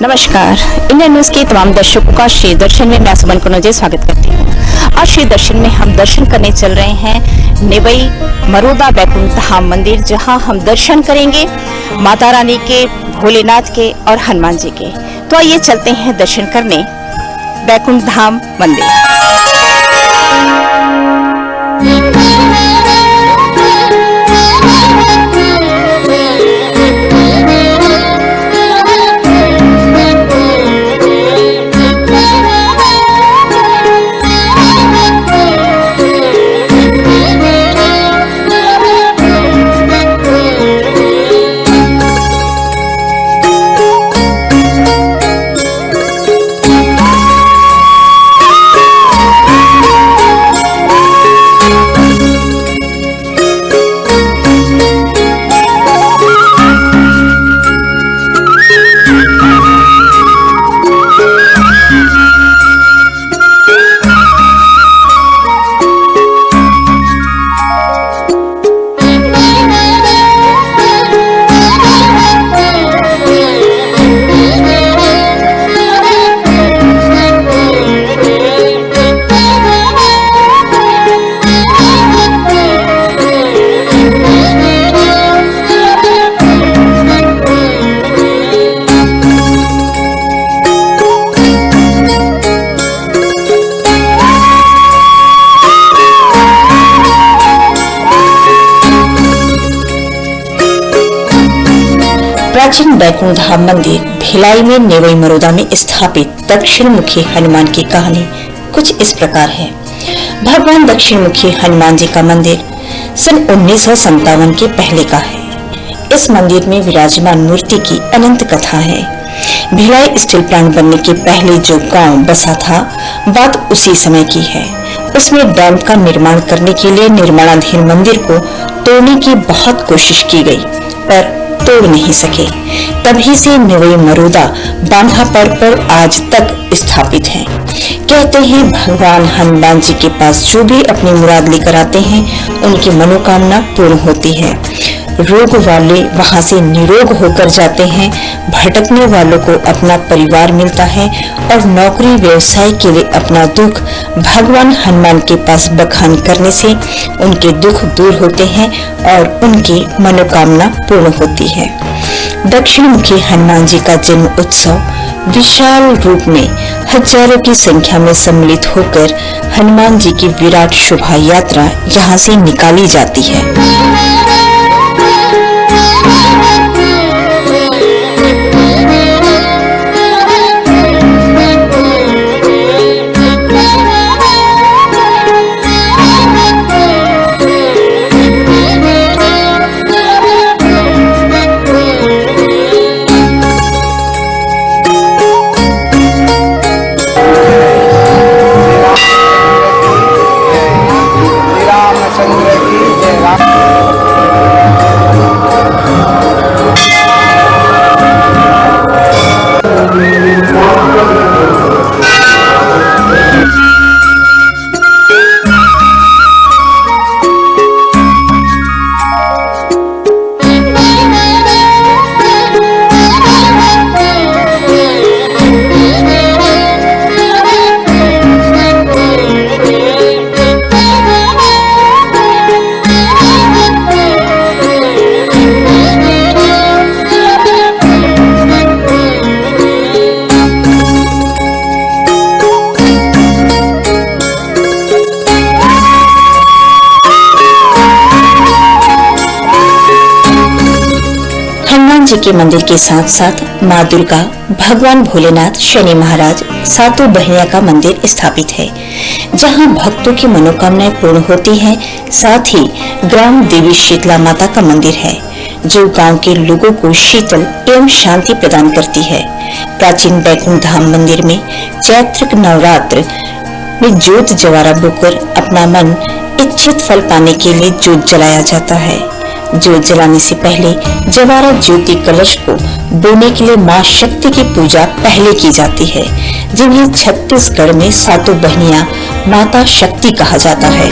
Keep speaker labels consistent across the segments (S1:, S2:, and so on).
S1: नमस्कार। Indian news के तमाम दर्शकों का श्री दर्शन में मैं सुमन कुनोजे स्वागत करती हूँ। आज श्री दर्शन में हम दर्शन करने चल रहे हैं नेवई मरोदा बैकुंठ धाम मंदिर, जहां हम दर्शन करेंगे माता रानी के, भोलेनाथ के और हनुमान जी के। तो आइए चलते हैं दर्शन करने बैकुंठ धाम मंदिर। प्राचीन बैकुंठ धाम मंदिर भिलाई में नेवई मरोदा में स्थापित दक्षिण मुखी हनुमान की कहानी कुछ इस प्रकार है। भगवान दक्षिण मुखी हनुमान जी का मंदिर सन 1957 के पहले का है। इस मंदिर में विराजमान मूर्ति की अनंत कथा है। भिलाई स्टील प्लांट बनने के पहले जो गांव बसा था, बात उसी समय की है। उसमें डैम का निर्माण करने के लिए निर्माणाधीन मंदिर को तोड़ने की बहुत कोशिश की गई, पर तोड़ नहीं सके। तभी से नेवई मरोदा बांधापड़ पर आज तक स्थापित है। कहते हैं भगवान हनुमान जी के पास जो भी अपनी मुराद लेकर आते हैं, उनकी मनोकामना पूर्ण होती है। रोग वाले वहां से निरोग होकर जाते हैं, भटकने वालों को अपना परिवार मिलता है और नौकरी व्यवसाय के लिए अपना दुख भगवान हनुमान के पास बखान करने से उनके दुख दूर होते हैं और उनकी मनोकामना पूर्ण होती है। दक्षिण मुखी हनुमान जी का जन्म उत्सव विशाल रूप में हजारों की संख्या में सम्मिलित होकर हनुमान जी की विराट शोभा यात्रा यहाँ से निकाली जाती है। जी के मंदिर के साथ साथ माँ दुर्गा, भगवान भोलेनाथ, शनि महाराज, सातों बहनिया का मंदिर स्थापित है, जहां भक्तों की मनोकामनाएं पूर्ण होती हैं। साथ ही ग्राम देवी शीतला माता का मंदिर है, जो गांव के लोगों को शीतल एवं शांति प्रदान करती है। प्राचीन बैकुंठ धाम मंदिर में चैत्र नवरात्र में जोत जवारा बोकर अपना मन इच्छित फल पाने के लिए जोत जलाया जाता है। जोत जलाने से पहले जवारा ज्योति कलश को बोने के लिए मां शक्ति की पूजा पहले की जाती है, जिन्हें छत्तीसगढ़ में सातों बहनियां माता शक्ति कहा जाता है।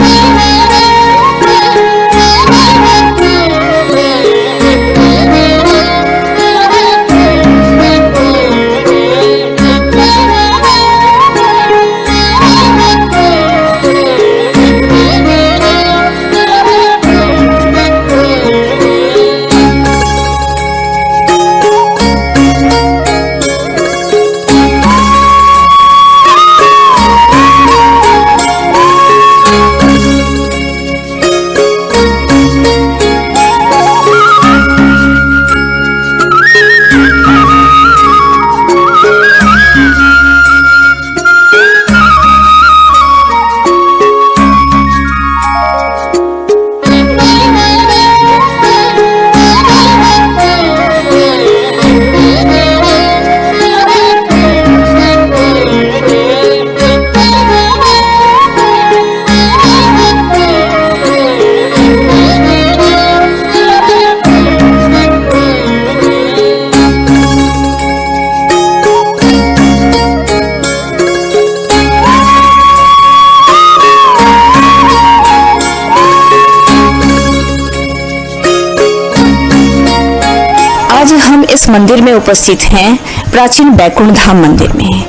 S1: मंदिर में उपस्थित हैं, प्राचीन बैकुंठ धाम मंदिर में,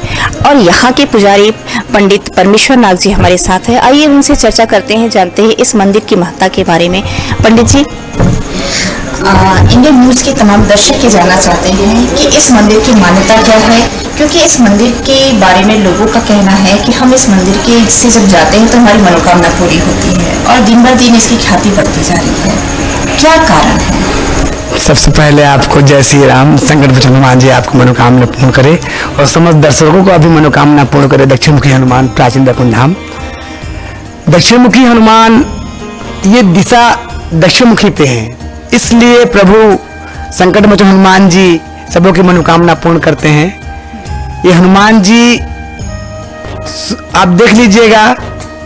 S1: और यहाँ के पुजारी पंडित परमेश्वर नाग जी हमारे साथ है। आइए उनसे चर्चा करते हैं, जानते हैं इस मंदिर की महत्ता के बारे में। पंडित जी, इंडियन न्यूज के तमाम दर्शक ये जानना चाहते हैं कि इस मंदिर की मान्यता क्या है, क्योंकि इस मंदिर के बारे में लोगों का कहना है कि हम इस मंदिर के से जब जाते हैं तो हमारी मनोकामना पूरी होती है, और दिन ब दिन इसकी ख्याति बढ़ती जा रही है। क्या कारण है?
S2: सबसे पहले आपको जय श्री राम। संकट मोचन हनुमान जी आपको मनोकामना पूर्ण करे और समस्त दर्शकों को अभी मनोकामना पूर्ण करे। दक्षिण मुखी हनुमान, प्राचीन बैकुंठ धाम। दक्षिण मुखी हनुमान, ये दिशा दक्षिण मुखी पे है, इसलिए प्रभु संकट मोचन हनुमान जी सबों की मनोकामना पूर्ण करते हैं। ये हनुमान जी, आप देख लीजिएगा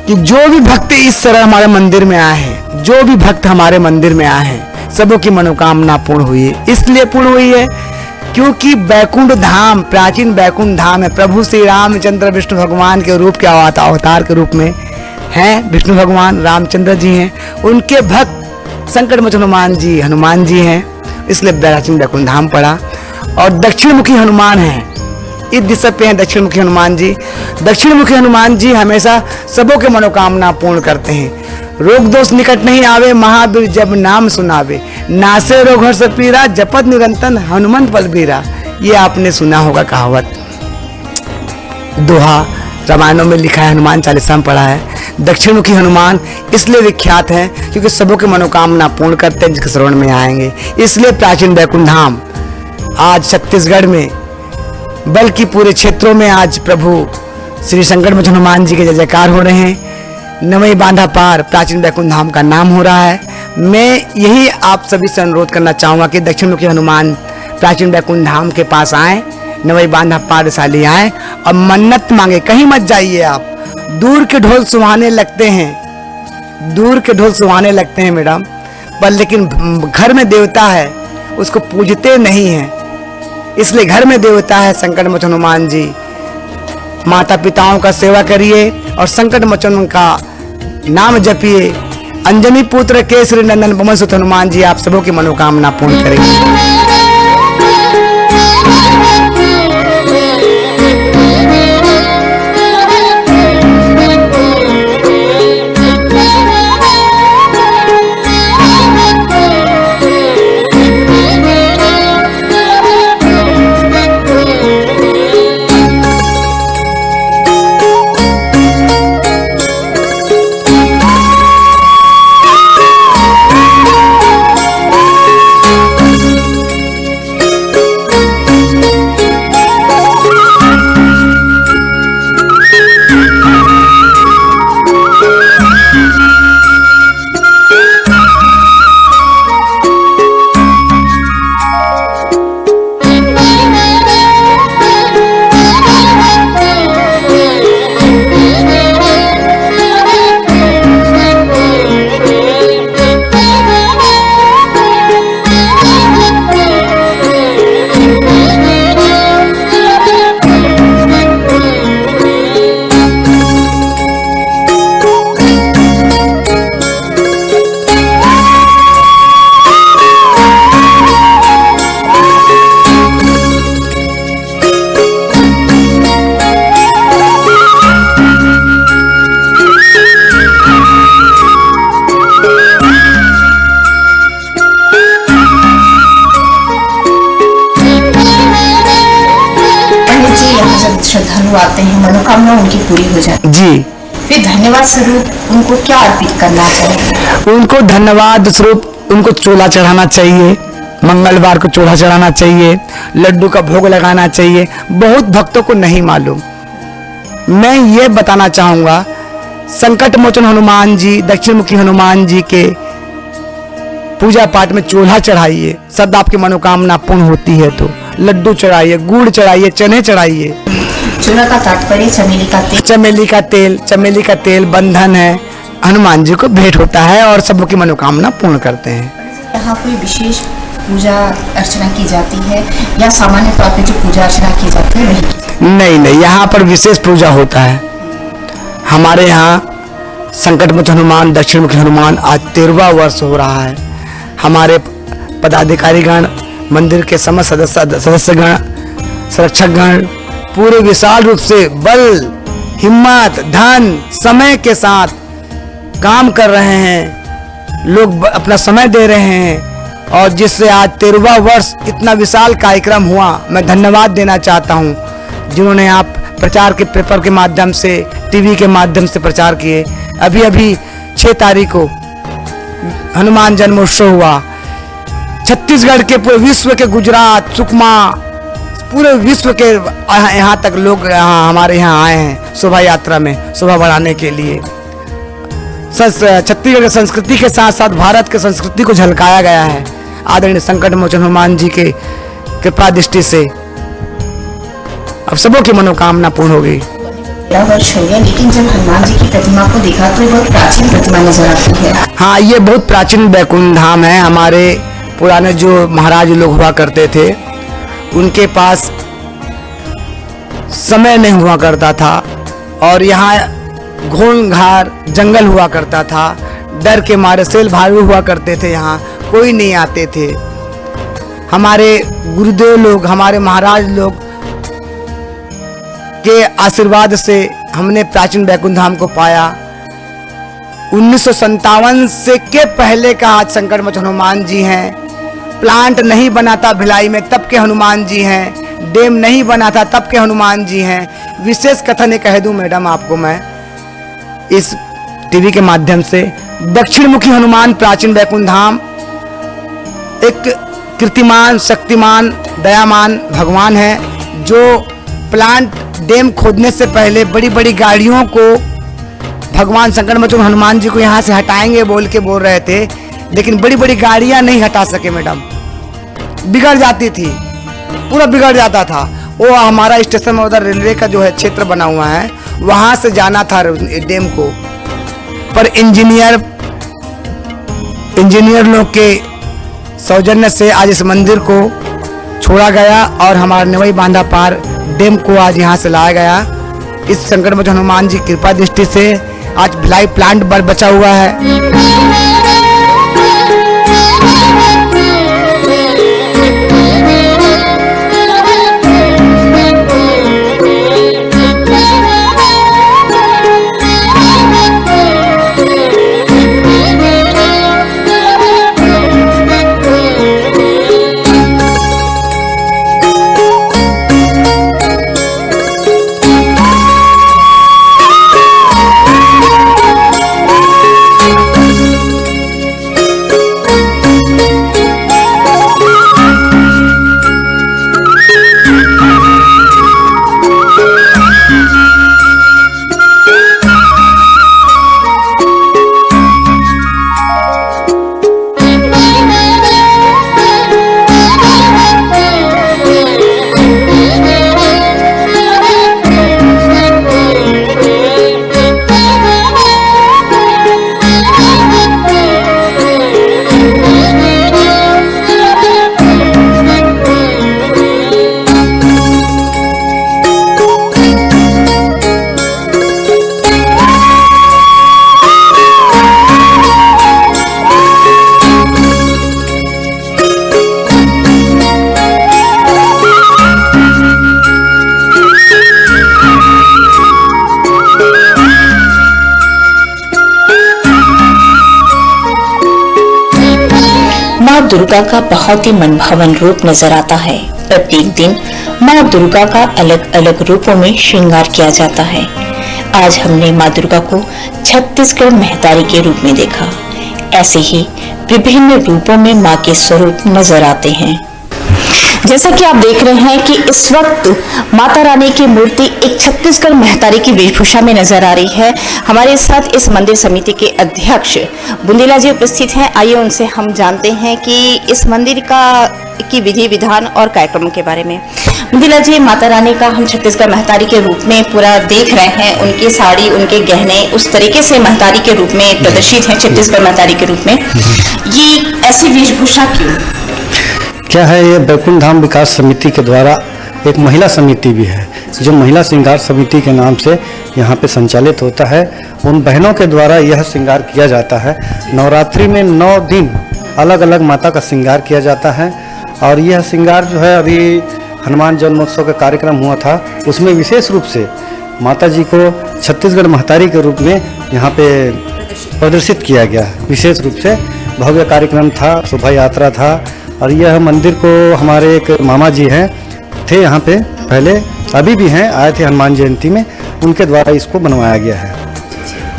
S2: कि जो भी भक्त इस तरह हमारे मंदिर में आए हैं, जो भी भक्त हमारे मंदिर में आए हैं, सबों की मनोकामना पूर्ण हुई है। इसलिए पूर्ण हुई है क्योंकि बैकुंठ धाम, प्राचीन बैकुंठ धाम है। प्रभु श्री रामचंद्र विष्णु भगवान के रूप के अवतार के रूप में हैं। विष्णु भगवान रामचंद्र जी हैं, उनके भक्त संकट मोचन हनुमान जी हैं, इसलिए प्राचीन बैकुंठ धाम पड़ा। और दक्षिण मुखी हनुमान है, इस दिशा पे हैं दक्षिण मुखी हनुमान जी। दक्षिण मुखी हनुमान जी हमेशा सबों के मनोकामना पूर्ण करते हैं। रोग दोष निकट नहीं आवे, महावीर जब नाम सुनावे, नासे रोग हर्ष पीरा, जपत निरंतर हनुमंत बलबीरा। ये आपने सुना होगा कहावत, दोहा रामायणों में लिखा है, हनुमान चालीसा में पढ़ा है। दक्षिण मुखी हनुमान इसलिए विख्यात है क्योंकि सबों की मनोकामना पूर्ण करते हैं जिसके शरण में आएंगे। इसलिए प्राचीन बैकुंठ धाम आज छत्तीसगढ़ में, बल्कि पूरे क्षेत्रों में आज प्रभु श्री संकट मोचन हनुमान जी के जय जयकार हो रहे हैं। नवई बांधा पार प्राचीन बैकुंठ धाम का नाम हो रहा है। मैं यही आप सभी से अनुरोध करना चाहूँगा कि दक्षिण मुखी हनुमान प्राचीन बैकुंठ धाम के पास आएँ, नवई बांधा पार साली आएँ और मन्नत मांगे। कहीं मत जाइए आप, दूर के ढोल सुहाने लगते हैं, दूर के ढोल सुहाने लगते हैं मैडम, पर लेकिन घर में देवता है उसको पूजते नहीं हैं। इसलिए घर में देवता है संकट मोचन हनुमान जी। माता पिताओं का सेवा करिए और संकट मोचन का नाम जपिए। अंजनी पुत्र केसरी नंदन पवन सुत हनुमान जी आप सबों की मनोकामना पूर्ण करेंगे।
S1: श्रद्धालु आते हैं, मनोकामना उनकी पूरी हो जाती है
S2: जी,
S1: फिर धन्यवाद स्वरूप उनको क्या अर्पित करना चाहिए?
S2: उनको धन्यवाद स्वरूप उनको चोला चढ़ाना चाहिए, मंगलवार को चोला चढ़ाना चाहिए, लड्डू का भोग लगाना चाहिए। बहुत भक्तों को नहीं मालूम। मैं ये बताना चाहूँगा, संकट मोचन हनुमान जी, दक्षिण मुखी हनुमान जी के पूजा पाठ में चोला चढ़ाइए, सद आपकी मनोकामना पूर्ण होती है। तो लड्डू चढ़ाइए, गुड़ चढ़ाइए, चने चढ़ाइए।
S1: चोला का तात्पर्य चमेली का तेल,
S2: चमेली का तेल बंधन है, हनुमान जी को भेंट होता है और सबों की मनोकामना पूर्ण करते हैं।
S1: यहाँ कोई विशेष पूजा अर्चना की जाती है या सामान्य तौर पे जो पूजा अर्चना की जाती है वही?
S2: नहीं, यहाँ पर विशेष पूजा होता है। हमारे यहाँ संकट मोचन हनुमान, दक्षिण मुखी हनुमान आज 13वां वर्ष हो रहा है। हमारे पदाधिकारीगण मंदिर के समस्त सदस्यगण, संरक्षकगण पूरे विशाल रूप से बल, हिम्मत, धन, समय के साथ काम कर रहे हैं। लोग अपना समय दे रहे हैं और जिससे आज 13वां वर्ष इतना विशाल कार्यक्रम हुआ, मैं धन्यवाद देना चाहता हूं जिन्होंने आप प्रचार के पेपर के माध्यम से, टीवी के माध्यम से प्रचार किए। अभी अभी 6 तारीख को हनुमान जन्मोत्सव हुआ। छत्तीसगढ़ के पूरे विश्व के, गुजरात, सुकमा, पूरे विश्व के यहाँ तक लोग हमारे यहाँ आए हैं शोभा यात्रा में, शोभा बढ़ाने के लिए। छत्तीसगढ़ की संस्कृति के साथ साथ भारत की संस्कृति को झलकाया गया है आदरणीय संकट मोचन हनुमान जी के कृपा दृष्टि से। अब सबों की मनोकामना पूर्ण हो गई।
S1: वर्ष हो गया, लेकिन जब हनुमान जी की प्रतिमा को देखा तो बहुत प्राचीन प्रतिमा नजर आती है।
S2: हाँ, ये बहुत प्राचीन बैकुंठ धाम है। हमारे पुराने जो महाराज लोग हुआ करते थे, उनके पास समय नहीं हुआ करता था और यहाँ घोन घार जंगल हुआ करता था। डर के मारे सेल भालू हुआ करते थे, यहाँ कोई नहीं आते थे। हमारे गुरुदेव लोग, हमारे महाराज लोग के आशीर्वाद से हमने प्राचीन बैकुंठ धाम को पाया। 1957 से के पहले का आज संकट मोचन हनुमान जी हैं। प्लांट नहीं बना था भिलाई में, तब के हनुमान जी हैं। डैम नहीं बना था, तब के हनुमान जी हैं। विशेष कथन ये कह दूं मैडम आपको मैं इस टीवी के माध्यम से, दक्षिण मुखी हनुमान प्राचीन बैकुंठ धाम एक कीर्तिमान, शक्तिमान, दयामान भगवान है जो प्लांट डैम खोदने से पहले बड़ी बड़ी गाड़ियों को भगवान संकट मोचन हनुमान जी को यहाँ से हटाएंगे बोल के बोल रहे थे, लेकिन बड़ी बड़ी गाड़ियां नहीं हटा सके मैडम, बिगड़ जाती थी, पूरा बिगड़ जाता था। वो हमारा स्टेशन में उधर रेलवे का जो है क्षेत्र बना हुआ है, वहां से जाना था डैम को, पर इंजीनियर लोग के सौजन्य से आज इस मंदिर को छोड़ा गया और हमारा नेवई बांधा पार डैम को आज यहाँ से लाया गया। इस संकट मोचन हनुमान जी कृपा दृष्टि से आज भिलाई प्लांट बचा हुआ है।
S1: माँ दुर्गा का बहुत ही मनभावन रूप नजर आता है। प्रत्येक दिन माँ दुर्गा का अलग अलग रूपों में श्रृंगार किया जाता है। आज हमने माँ दुर्गा को छत्तीसगढ़ महतारी के रूप में देखा। ऐसे ही विभिन्न रूपों में माँ के स्वरूप नजर आते हैं। जैसा कि आप देख रहे हैं कि इस वक्त माता रानी की मूर्ति एक छत्तीसगढ़ महतारी की वेशभूषा में नजर आ रही है। हमारे साथ इस मंदिर समिति के अध्यक्ष बुंदेला जी उपस्थित हैं। आइए उनसे हम जानते हैं कि इस मंदिर की विधि विधान और कार्यक्रमों के बारे में। बुंदेला जी, माता रानी का हम छत्तीसगढ़ महतारी के रूप में पूरा देख रहे हैं। उनकी साड़ी, उनके गहने उस तरीके से महतारी के रूप में प्रदर्शित है, छत्तीसगढ़ महतारी के रूप में। ये ऐसी वेशभूषा क्यों?
S3: क्या है, ये बैकुंठ धाम विकास समिति के द्वारा एक महिला समिति भी है जो महिला श्रृंगार समिति के नाम से यहाँ पे संचालित होता है। उन बहनों के द्वारा यह श्रृंगार किया जाता है। नवरात्रि में 9 दिन अलग अलग माता का श्रृंगार किया जाता है और यह श्रृंगार जो है अभी हनुमान जन्मोत्सव का कार्यक्रम हुआ था, उसमें विशेष रूप से माता जी को छत्तीसगढ़ महतारी के रूप में यहाँ पे प्रदर्शित किया गया। विशेष रूप से भव्य कार्यक्रम था, शोभा यात्रा था। और यह मंदिर को हमारे एक मामा जी हैं, थे यहाँ पे पहले, अभी भी हैं, आए थे हनुमान जयंती में, उनके द्वारा इसको बनवाया गया है।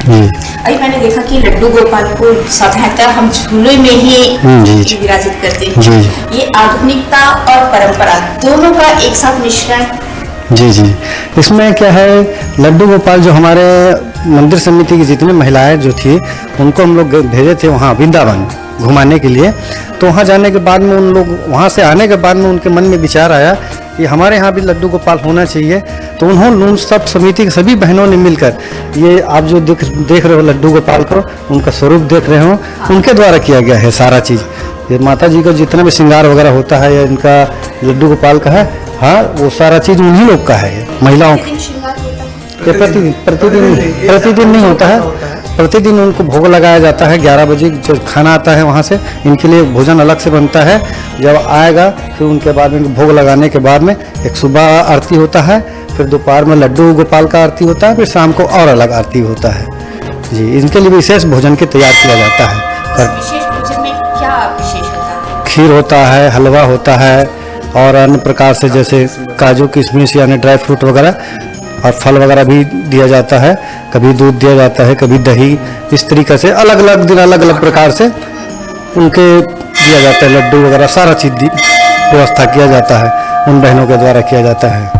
S1: अभी मैंने देखा कि लड्डू गोपाल को साधारणतः हम झूले में ही विराजित करते हैं। ये आधुनिकता और परंपरा दोनों का एक साथ मिश्रण।
S3: जी, इसमें क्या है, लड्डू गोपाल जो हमारे मंदिर समिति की जितनी महिलाएं जो थी, उनको हम लोग भेजे थे वहाँ वृंदावन घुमाने के लिए। तो वहाँ जाने के बाद में उन लोग, वहाँ से आने के बाद में उनके मन में विचार आया कि हमारे यहाँ भी लड्डू गोपाल होना चाहिए। तो उन्होंने उन सब समिति की सभी बहनों ने मिलकर, ये आप जो देख रहे हो लड्डू गोपाल को, उनका स्वरूप देख रहे हो, उनके द्वारा किया गया है सारा चीज़। ये माता जी का जितना भी श्रृंगार वगैरह होता है, या इनका लड्डू गोपाल का है, हाँ, वो सारा चीज़ उन्हीं लोग का है, महिलाओं का। ये प्रतिदिन नहीं होता है, प्रतिदिन उनको भोग लगाया जाता है। 11 बजे जो खाना आता है वहाँ से, इनके लिए भोजन अलग से बनता है। जब आएगा फिर उनके बाद में भोग लगाने के बाद में एक सुबह आरती होता है, फिर दोपहर में लड्डू गोपाल का आरती होता है, फिर शाम को और अलग आरती होता है। जी, इनके लिए विशेष भोजन के तैयार किया जाता है।
S1: विशेष भोजन में क्या विशेष होता है?
S3: खीर होता है, हलवा होता है, और अन्य प्रकार से जैसे काजू किशमिश यानी ड्राई फ्रूट वगैरह, और फल वगैरह भी दिया जाता है। कभी दूध दिया जाता है, कभी दही, इस तरीके से अलग अलग दिन अलग अलग प्रकार से उनके दिया जाता है। लड्डू वगैरह सारा चीज़ व्यवस्था किया जाता है, उन बहनों के द्वारा किया जाता है।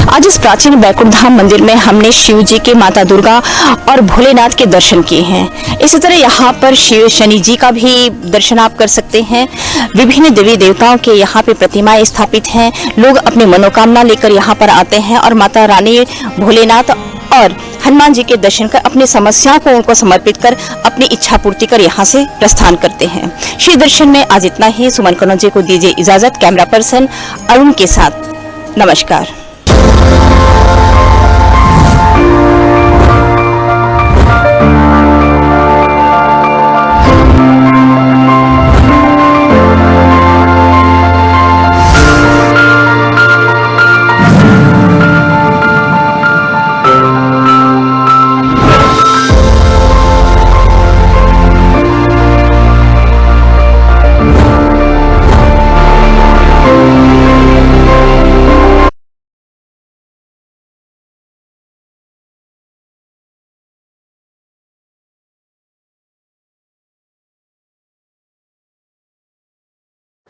S1: आज इस प्राचीन बैकुंठ धाम मंदिर में हमने शिव जी के, माता दुर्गा और भोलेनाथ के दर्शन किए हैं। इसी तरह यहाँ पर शिव शनि जी का भी दर्शन आप कर सकते हैं। विभिन्न देवी देवताओं के यहाँ पे प्रतिमाएं स्थापित हैं। लोग अपनी मनोकामना लेकर यहाँ पर आते हैं और माता रानी, भोलेनाथ और हनुमान जी के दर्शन कर अपनी समस्याओं को उनको समर्पित कर अपनी इच्छा पूर्ति कर यहाँ से प्रस्थान करते हैं। श्री दर्शन में आज इतना ही। सुमन कनौजे को दीजिए इजाजत। कैमरा पर्सन अरुण के साथ नमस्कार।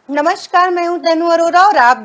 S4: नमस्कार, मैं हूं तनु अरोरा और आप